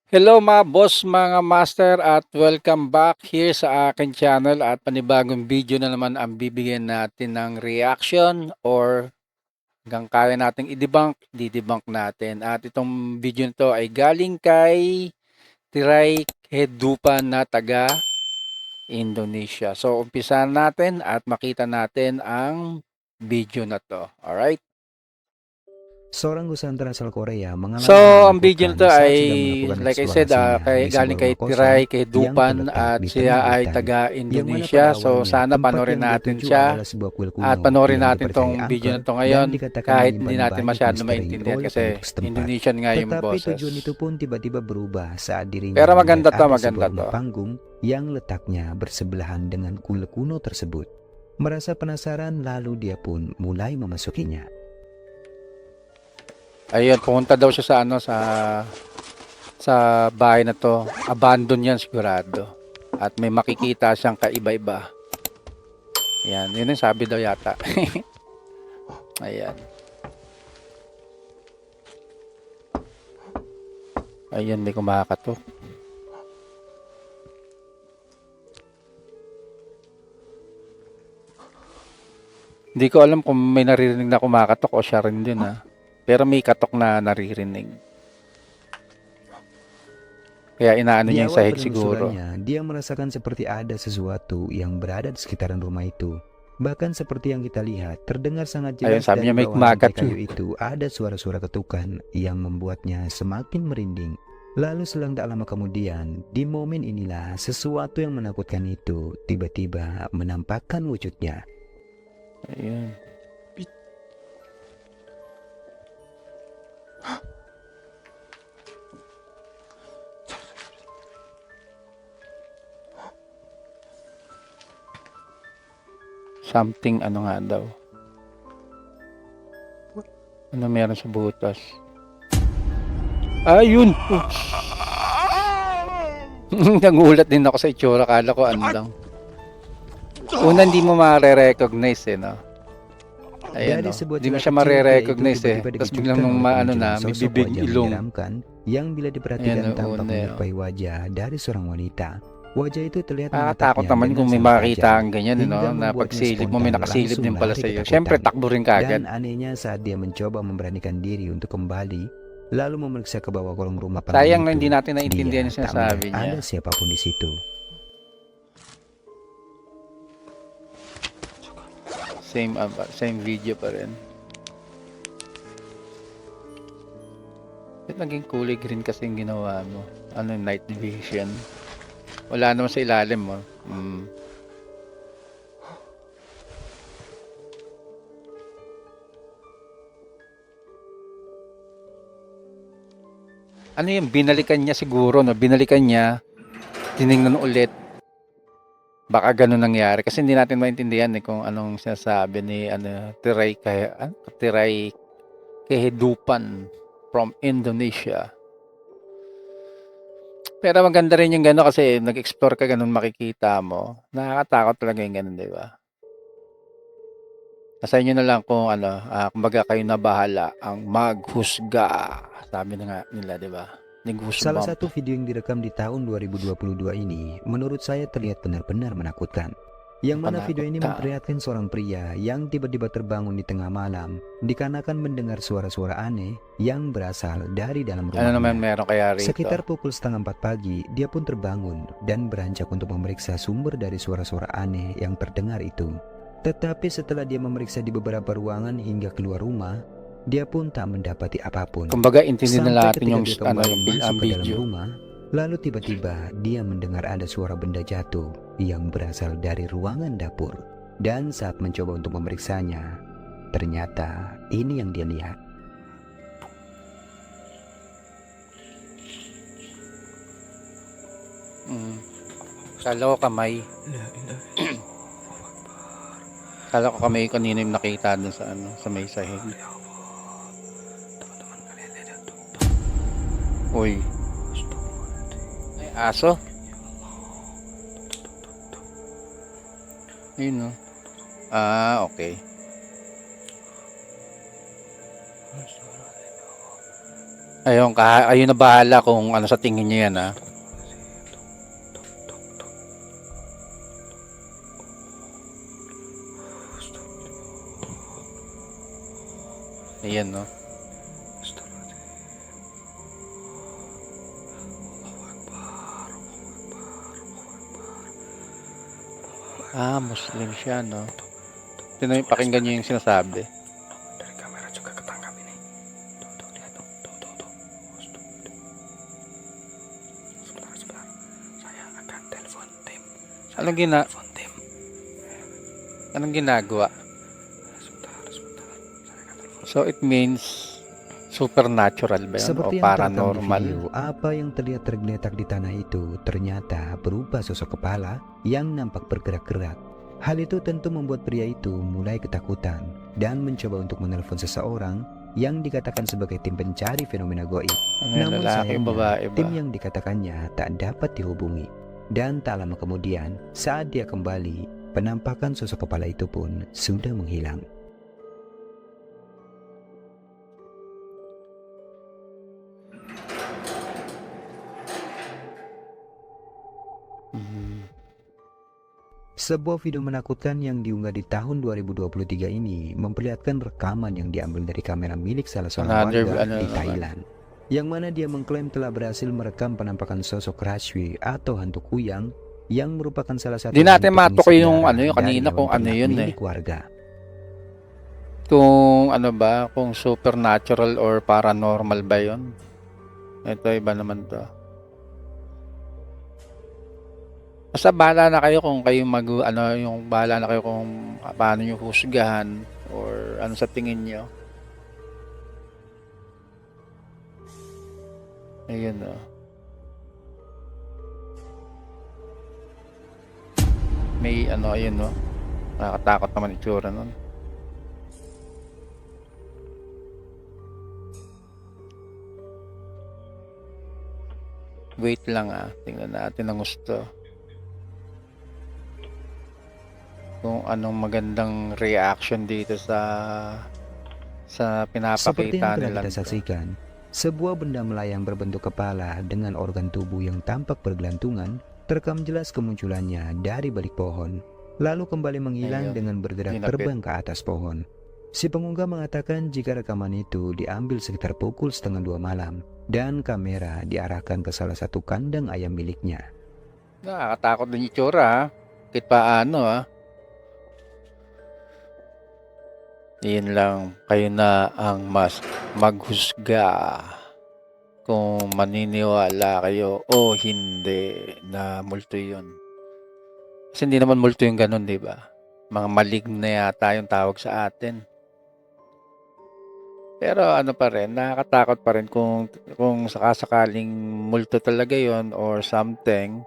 Hello mga boss, mga master at welcome back here sa akin channel at panibagong video na naman ang bibigyan natin ng reaction or hanggang kaya nating didebunk natin. At itong video nito ay galing kay Tiray Kehidupan na taga Indonesia. So umpisahan natin at makita natin ang video na to. Alright? Seorang Gusantara asal Korea So, ang video nito ay, melakukan like I said, eksplorasinya di galing sebuah kay rumah kosong Tiray yang Kehidupan terletak at di siya tengah ay hutan, taga yang mana Indonesia. pada So, awalnya sana tempat panoorin yang natin dituju siya adalah sebuah kuil kuno at panoorin yang natin tong dipercayai video angker na to dan ngayon dikatakan kahit hindi menyimpan natin banyak masyado misteri maintindihan oleh kasi penduduk setempat. Indonesian nga yung Tetapi boses. tujuan itu pun tiba-tiba berubah saat dirinya Pero maganda melihat to, ada maganda sebuah rumah to. panggung yang letaknya bersebelahan dengan kuil kuno tersebut. Merasa penasaran lalu dia pun mulai memasukinya. Ayun, pumunta daw siya sa sa bahay na to. Abandon yan sigurado. At may makikita siyang kaiba-iba. Yan, yun yung sabi daw yata. Ayan. Ayun, may kumakatok. Hindi ko alam kung may naririnig na kumakatok o siya rin din ha. Pero may katok na naririnig. Kaya inaano Di niya yung awal sahig siguro. penelusurannya, dia merasakan seperti ada sesuatu yang berada di sekitaran rumah itu. Bahkan seperti yang kita lihat, terdengar sangat Ayun, jelas sabi dari niya may bawah lantai kumakatok. kayu itu ada suara-suara ketukan yang membuatnya semakin merinding. Lalu selang tak lama kemudian, di momen inilah sesuatu yang menakutkan itu tiba-tiba menampakkan wujudnya. Ayun. Something ano nga daw. Ano meron sa butas? Ayun! Nagulat din ako sa itsura. Kala ko ano lang. Una hindi mo ma-recognize no? Ayan Dari no. sebuah Hindi mo celah siya kecil, dia itu ma-recognize tiba-tiba Tapos dikejutkan biglang nung oleh ano na, kemunculan may sosok bibig wajah ilong. menyeramkan yang bila diperhatikan Ayan, tampak una, menyerupai wajah dari seorang wanita. Wajah itu terlihat Nakakatakot menatapnya naman dengan kung may sangat makita tajam, kang ganyan, no? hingga Na membuatnya pagsilip mo, may spontan nakasilip langsung din pala lari sa iyo. ketakutan. Siyempre, takbo rin kagad. Dan anehnya saat dia mencoba memberanikan diri untuk kembali, lalu memeriksa ke bawah kolong rumah Sayang na panggung hindi itu, natin naintindihan dia yung tak sinasabi melihat niya. ada siapapun di situ. Same video pa rin. Ba't naging kulay green kasi yung ginawa mo? Ano yung night vision? Wala naman sa ilalim mo. Ano yung binalikan niya siguro, no? Binalikan niya, tiningnan ulit. Baka ganun nangyari. Kasi hindi natin maintindihan kung anong sinasabi ni Tiray Kehidupan from Indonesia. Pero maganda rin yung gano'n kasi nag-explore ka ganun makikita mo. Nakakatakot talaga yung ganun, di ba? Sa inyo na lang kung kumbaga kayo na bahala ang maghusga. Sabi na nga nila, di ba? Salah satu video yang direkam di tahun 2022 ini menurut saya terlihat benar-benar menakutkan. Yang mana video ini memperlihatkan seorang pria yang tiba-tiba terbangun di tengah malam dikarenakan mendengar suara-suara aneh yang berasal dari dalam rumahnya. Ano naman meron kaya rito? Sekitar pukul 3:30 pagi, dia pun terbangun dan beranjak untuk memeriksa sumber dari suara-suara aneh yang terdengar itu. Tetapi setelah dia memeriksa di beberapa ruangan hingga keluar rumah, dia pun tak mendapati apapun. Kumbaga intindihin na natin yung dia kembali masuk ke dalam video. rumah, lalu tiba-tiba dia mendengar ada suara benda jatuh yang berasal dari ruangan dapur. Dan saat mencoba untuk memeriksanya, ternyata ini yang dia lihat. Kala ko kamay. Kala ko kamay kanina yung nakita dun sa ano, sa may sahig. Uy. Ay, aso. Ayun no. Ah, okay. Ayun na bahala kung ano sa tingin niyo yan ha. Ayan no. Ah, Muslim siya no. Pakinggan niyo yung sinasabi. Dari kamera juga ketangkap ini. Tuh, lihat tuh. Tuh. Sebentar. Saya akan telepon tim. Telepon tim. Anong ginagawa? Sebentar. Saya akan telepon. So it means supernatural ba yun? Seperti O yang terekam di paranormal? video, apa yang terlihat tergeletak di tanah itu ternyata berupa sosok kepala yang nampak bergerak-gerak. Hal itu tentu membuat pria itu mulai ketakutan dan mencoba untuk menelpon seseorang yang dikatakan sebagai tim pencari fenomena gaib. Ano yung Namun lalaki, sayangnya, babae ba? tim yang dikatakannya tak dapat dihubungi. Dan tak lama kemudian, saat dia kembali, penampakan sosok kepala itu pun sudah menghilang. Sebuah video menakutkan yang diunggah di tahun 2023 ini memperlihatkan rekaman yang diambil dari kamera milik salah seorang warga di Thailand, yang mana dia mengklaim telah berhasil merekam penampakan sosok Rashwi atau hantu kuyang yang merupakan salah satu Di natin hantu matukoy yung pengisi ano yung darah kanina dari kung hewan ano ternak yun milik warga. Kung ano ba, kung supernatural or paranormal ba yun? Ito iba naman to. Basta bahala na kayo kung kayo bahala na kayo kung paano nyo husgahan or ano sa tingin nyo. Ayun o. May ayun o. Nakakatakot naman itsura nun. Wait lang tingnan natin ang gusto. Kung anong magandang reaction dito sa Seperti yang pinapakita telah nila. kita saksikan, sebuah benda melayang berbentuk kepala dengan organ tubuh yang tampak bergelantungan terekam jelas kemunculannya dari balik pohon, lalu kembali menghilang Ayun, dengan bergerak dinapit. terbang ke atas pohon. Si pengunggah mengatakan jika rekaman itu diambil sekitar pukul 1:30 malam dan kamera diarahkan ke salah satu kandang ayam miliknya. Nakakatakot din yung itsura kahit paano Yun lang, kayo na ang mas maghusga kung maniniwala kayo o hindi na multo yun. Kasi hindi naman multo yung ganun, di ba? Mga maligna yata yung tawag sa atin. Pero ano pa rin, nakakatakot pa rin kung sakasakaling multo talaga yon or something,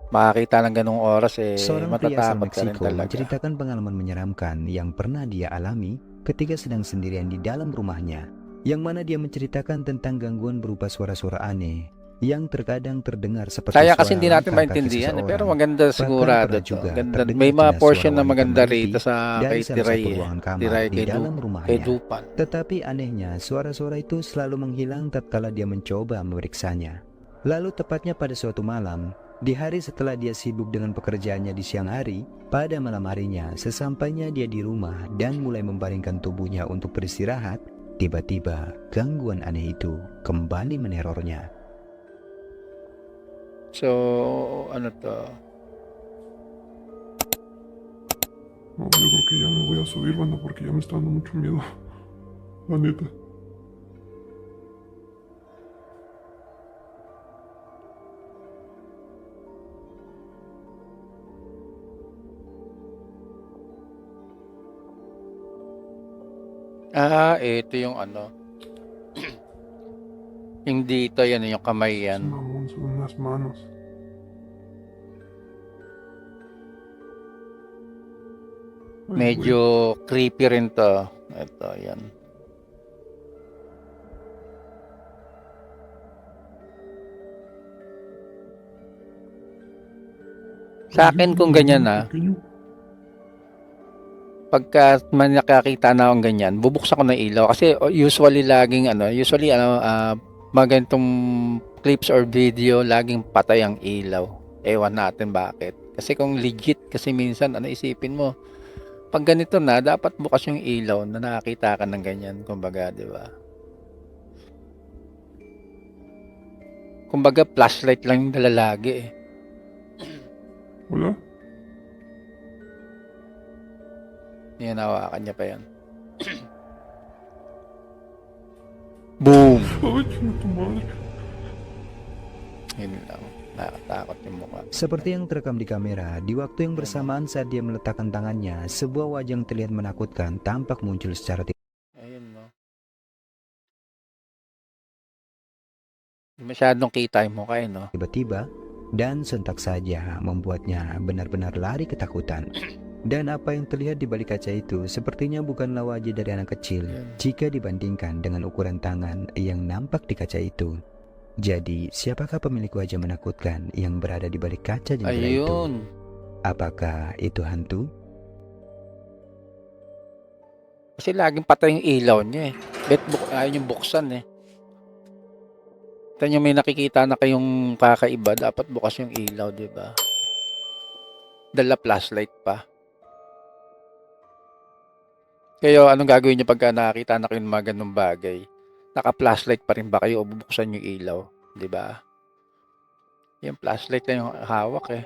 makakita ng ganung oras Seorang pria asal matatakot ka rin Meksiko talaga. menceritakan pengalaman menyeramkan yang pernah dia alami ketika sedang sendirian di dalam rumahnya, yang mana dia menceritakan tentang gangguan berupa suara-suara aneh yang terkadang terdengar seperti Kaya suara kasi hindi natin langkah kaki maintindihan pero seseorang. maganda Bahkan sigurado pernah to. juga Ganda. terdengar May mga jelas portion suara na wanita maganda merintih rito sa dari kay salah Tiray satu ruangan kamar Tiray di dalam kay rumahnya. Dupan. Tetapi anehnya suara-suara itu selalu menghilang tatkala dia mencoba memeriksanya. Lalu tepatnya pada suatu malam, di hari setelah dia sibuk dengan pekerjaannya di siang hari, pada malam harinya sesampainya dia di rumah dan mulai membaringkan tubuhnya untuk beristirahat, tiba-tiba gangguan aneh itu kembali menerornya. So, ano to? No, yo creo que ya me voy a subir, banda, porque ya me está dando mucho miedo. La neta. Ito yung ano. Yung dito, yan yung kamay yan. Mamón, son unas manos. Medyo creepy rin to. Ito, yan. Sa akin kung ganyan na, pagka man nakakita na akong ganyan, bubuksan ko ng ilaw kasi usually mga ganitong clips or video laging patay ang ilaw. Ewan natin bakit. Kasi kung legit, kasi minsan isipin mo, pag ganito na, dapat bukas yung ilaw na nakakita ka ng ganyan, kumbaga, di ba? Kumbaga, flashlight lang yung dala lagi eh. Wala? Yan, hawakan niya pa yan. Boom! Ay, chinga tu madre. Yun lang. Nakatakot yung mukha. Seperti yang terekam di kamera, di waktu yang bersamaan saat dia meletakkan tangannya, sebuah wajah yang terlihat menakutkan tampak muncul secara Ayun, no? Masyadong kita yung mukha, no? tiba-tiba dan sontak saja membuatnya benar-benar lari ketakutan. Dan apa yang terlihat di balik kaca itu sepertinya bukanlah wajah dari anak kecil jika dibandingkan dengan ukuran tangan yang nampak di kaca itu. Jadi, siapakah pemilik wajah menakutkan yang berada di balik kaca jendela itu? Ayun. Apakah itu hantu? Kasi laging patay yung ilaw niya eh. Ayaw yung buksan eh. Ito yung may nakikita na kayong kakaiba, dapat bukas yung ilaw, di ba? Dala flashlight pa. Kaya anong gagawin niyo pagka nakakita na kayo ng mga ganung bagay? Naka-flashlight pa rin ba kayo o bubuksan yung ilaw? Di ba? Yung flashlight lang yung hawak eh.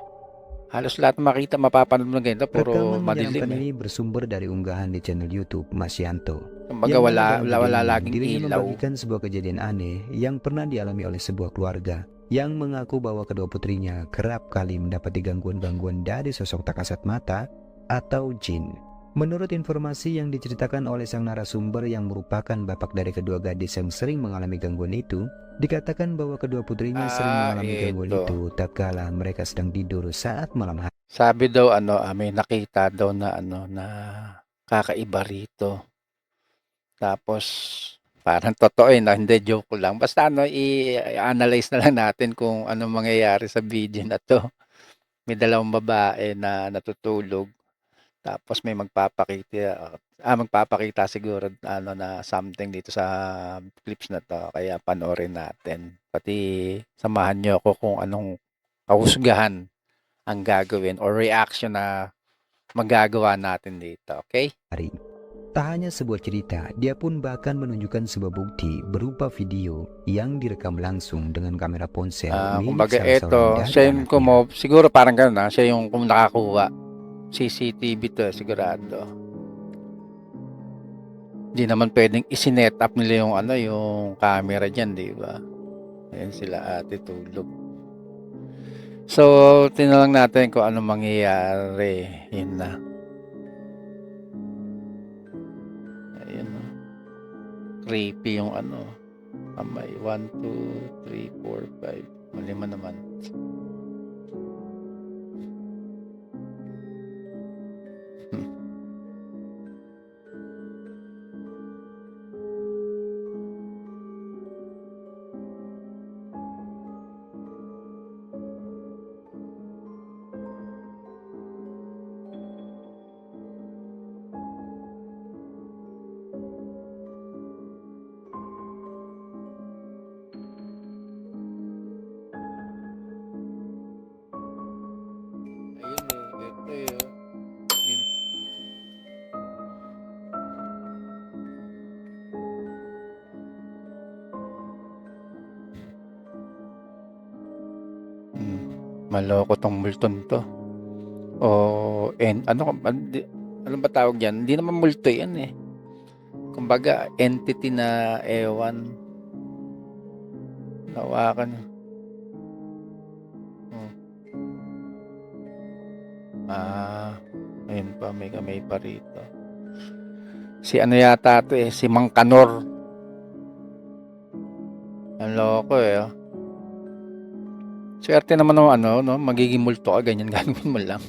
Halos lahat makita, mapapanood ng ganito, puro Rekaman madilim menyeramkan eh. ini bersumber dari unggahan di channel YouTube Mas Yanto. Kumbaga Yang mana dalam wala video ini, laging dirinya ilaw. membagikan sebuah kejadian aneh yang pernah dialami oleh sebuah keluarga yang mengaku bahwa kedua putrinya kerap kali mendapati gangguan-gangguan dari sosok tak kasat mata atau jin. Menurut informasi yang diceritakan oleh sang narasumber yang merupakan bapak dari kedua gadis yang sering mengalami gangguan itu, dikatakan bahwa kedua putrinya sering mengalami gangguan ito. itu tatkala mereka sedang tidur saat malam hari. Sabi daw may nakita daw na na kakaiba rito. Tapos parang totoo na hindi joke lang. Basta i-analyze na lang natin kung ano mangyayari sa video na to. May dalawang babae na natutulog. Tapos may magpapakita siguro na something dito sa clips na to. Kaya panoorin natin. Pati samahan niyo ako kung anong kahusgahan ang gagawin or reaction na magagawa natin dito. Okay? Tak hanya sebuah cerita, dia pun bahkan menunjukkan sebuah bukti berupa video yang direkam langsung dengan kamera ponsel milik Kumbaga salah ito, seorang dari siya yung anaknya. siguro parang gano'n siya yung nakakuha. CCTV to, sigurado. Hindi naman pwedeng isinet up nila yung yung camera diyan, di ba? Ayan sila ate tulog. So, tinalang natin kung ano mangyayari. Yun na. Ayun, no? Creepy yung kamay. 1, 2, 3, 4, 5. Lima naman. Ayun ito Maloko tong multon to. Ano ba tawag yan? Hindi naman multo yan eh. Kumbaga, entity na ewan. Nawakan. Ayun pa, may kamay pa rito. Si yata to si Mang Kanor. Ang loko eh. Swerte naman magiging multo ka, ganyan gagawin mo lang.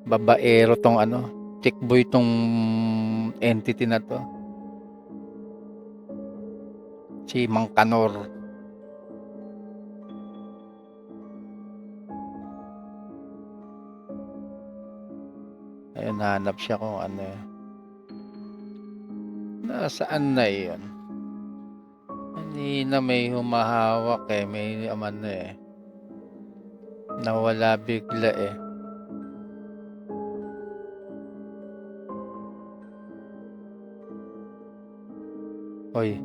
babaero tong ano, chick boy tong entity na to. Si Mang Kanor. Ayun, hanap siya kung ano eh. Nasaan na yun? Kanina may humahawak eh. May ano eh. Nawala bigla eh. Hoy.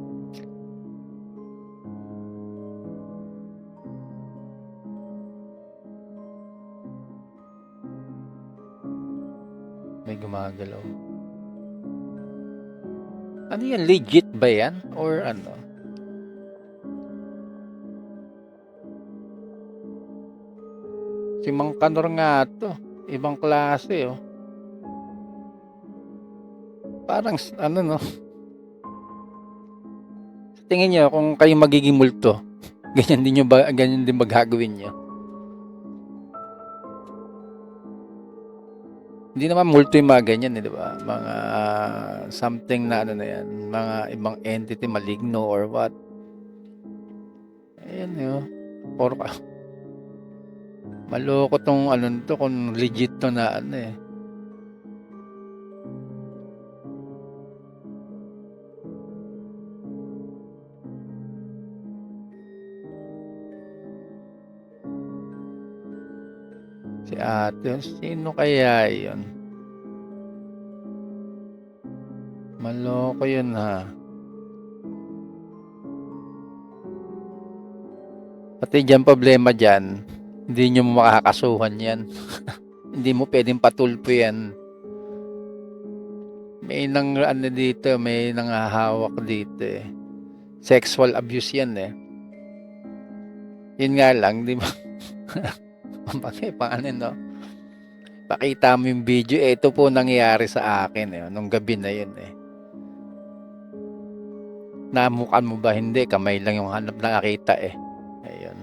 May gumagalaw. Ano yan? Legit ba yan? Or ano? Si Mang Kanor nga to. Ibang klase oh. Parang ano no. Sa tingin niyo kung kayo magiging multo, ganyan din ba gagawin niyo? Hindi naman multo yung mga ganyan eh, di ba? Mga something na ano na yan, mga ibang entity maligno or what. Ayan yun. Or maloko tong ano to kung legit to na ano eh. Si ate, sino kaya yun? Maloko yun ha. Pati dyan problema dyan, hindi nyo makakasuhan yan. Hindi mo pwedeng patulpo yan. May nang ano dito, may nanghahawak dito eh. Sexual abuse yan eh. Yun nga lang, di ba? Bakit pa ano no? Pakita mo yung video, eh, ito po nangyayari sa akin eh, nung gabi na yun eh. Namukan mo ba? Hindi, kamay lang yung hanap na nakita eh. Ayun.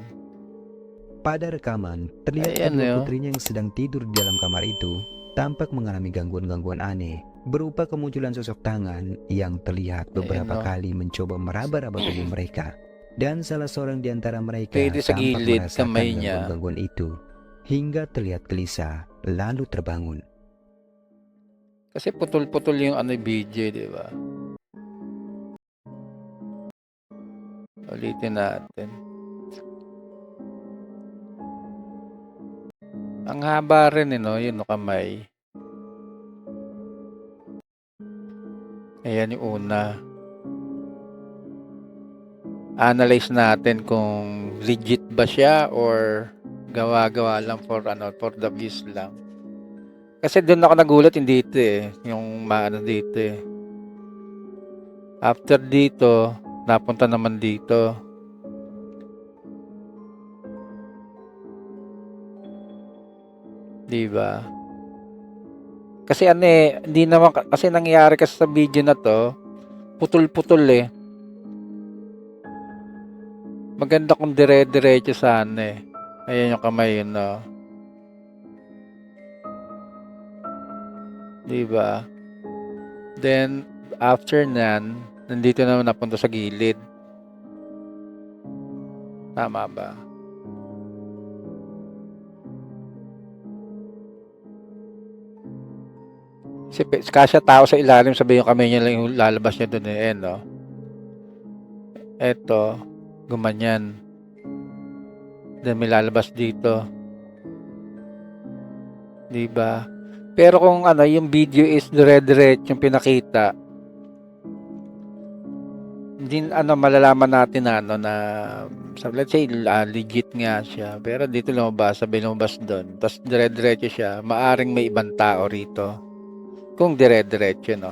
Pada rekaman, terlihat Ayan, kedua yo. putrinya yang sedang tidur di dalam kamar itu tampak mengalami gangguan-gangguan aneh, berupa kemunculan sosok tangan yang terlihat beberapa Ayan, no. kali mencoba meraba-raba tubuh mereka. Dan salah seorang di antara mereka Pwede sa tampak gilid merasakan kamay niya. gangguan-gangguan itu, hingga terlihat gelisah, lalu terbangun. Kasi putol-putol yung ano video, di ba? Ulitin natin. Ang haba rin eh, no? Yun, no, kamay. Ayan yung una. Analyze natin kung legit ba siya or gawa-gawa lang for ano, for the views lang. Kasi doon ako nagulat yung dito eh, yung maano dito eh. After dito, napunta naman dito. Di ba? Kasi ano eh, hindi naman kasi nangyayari kasi sa video na to, putol-putol eh. Maganda kung dire-diretso sana eh. Ayan yung kamay yun, no? Diba? Then, after nan, nandito naman napunta sa gilid. Tama ba? Kasi kasya tao sa ilalim, sabi yung kamay niya lang yung lalabas niya doon eh, no? Eto, gumanyan. Then may lalabas dito. Diba? Pero kung ano, yung video is dire-diretso yung pinakita, hindi ano malalaman natin na ano na let's say legit nga siya. Pero dito lumabas, sabi lumabas doon. Tapos dire-diretso siya, maaring may ibang tao rito. Kung dire-diretso, no.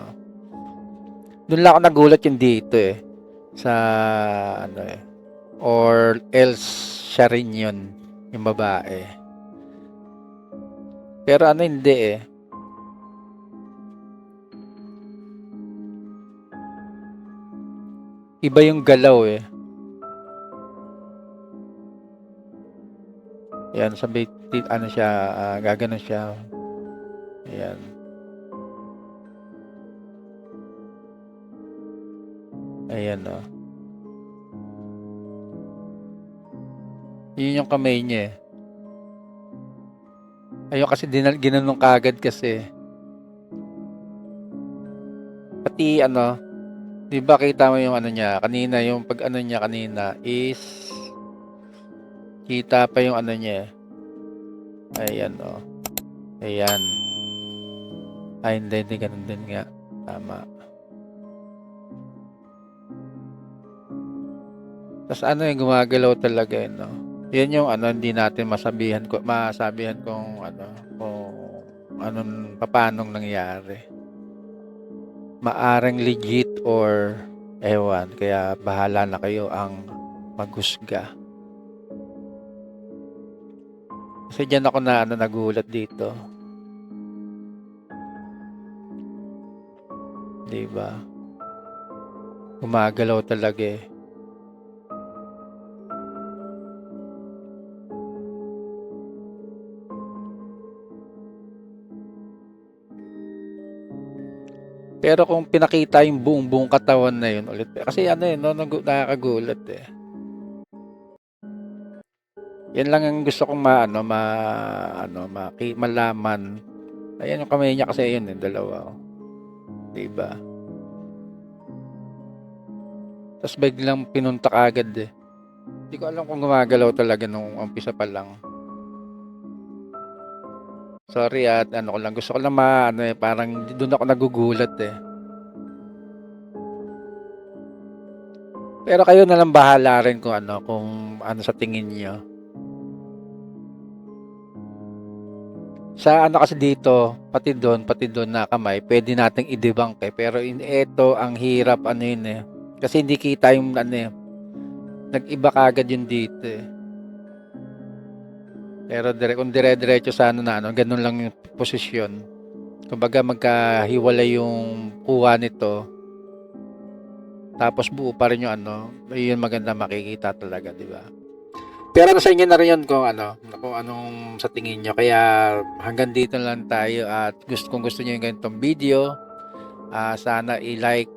Doon lang ako nagulat yung dito eh. Sa ano eh. Or else siya rin yun, yung babae. Pero ano hindi eh. Iba yung galaw eh. Yan, sabi, ano siya, gaganon siya. Ayan. Ayan, oh. Yun yung kamay niya, eh. Ayun kasi ginanong kaagad kasi. Pati ano, 'di ba kita mo yung ano niya, kanina yung pag ano niya kanina is kita pa yung ano niya, eh. Ayan, oh. Ayan. Ay, hindi ganun din nga. Tama. Tas ano, eh, gumagalaw talaga, eh, 'no. Yun yung ano, hindi natin masabihan kung ano, kung papaanong nangyari. Maaring legit or ewan, kaya bahala na kayo ang maghusga. Kasi diyan ako na ano, nagulat dito. 'Di ba? Gumagalaw talaga, eh. Pero kung pinakita yung buong katawan na yun ulit, kasi ano, eh, 'no, nakakagulat, eh. Yan lang ang gusto kong malaman. Ayan yung kamay niya kasi yun, eh, dalawa, oh. 'Di ba? Tas biglang pinunta kaagad, eh. Hindi ko alam kung gumagalaw talaga nung umpisa pa lang. Sorry at ano ko lang, gusto ko lang parang dun ako nagugulat, eh. Pero kayo na lang bahala rin kung ano sa tingin niyo. Sa ano kasi dito, pati doon na kamay, pwede nating i-debunk, eh. Pero eto ang hirap ano yun, eh. Kasi hindi kita yung ano, eh. Nag-iba kaagad yun dito, eh. Pero kung dire-diretso sa ganun lang yung posisyon. Kumbaga magkahiwalay yung kuha nito, tapos buo pa rin yung yun maganda makikita talaga, di ba? Pero sa inyo na rin yun kung anong sa tingin nyo. Kaya hanggang dito lang tayo at kung gusto nyo yung ganitong video, sana i-like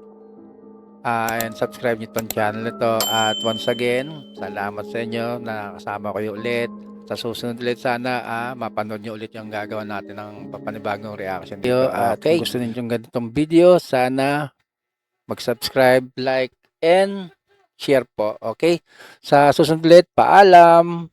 and subscribe nyo itong channel nito. At once again, salamat sa inyo na kasama ko ulit. Sa susunod ulit sana mapanood nyo ulit yung gagawa natin ng papanibagong reaction dito. At kung gusto niyo yung ganitong video, sana mag-subscribe, like, and share po. Okay? Sa susunod ulit, paalam!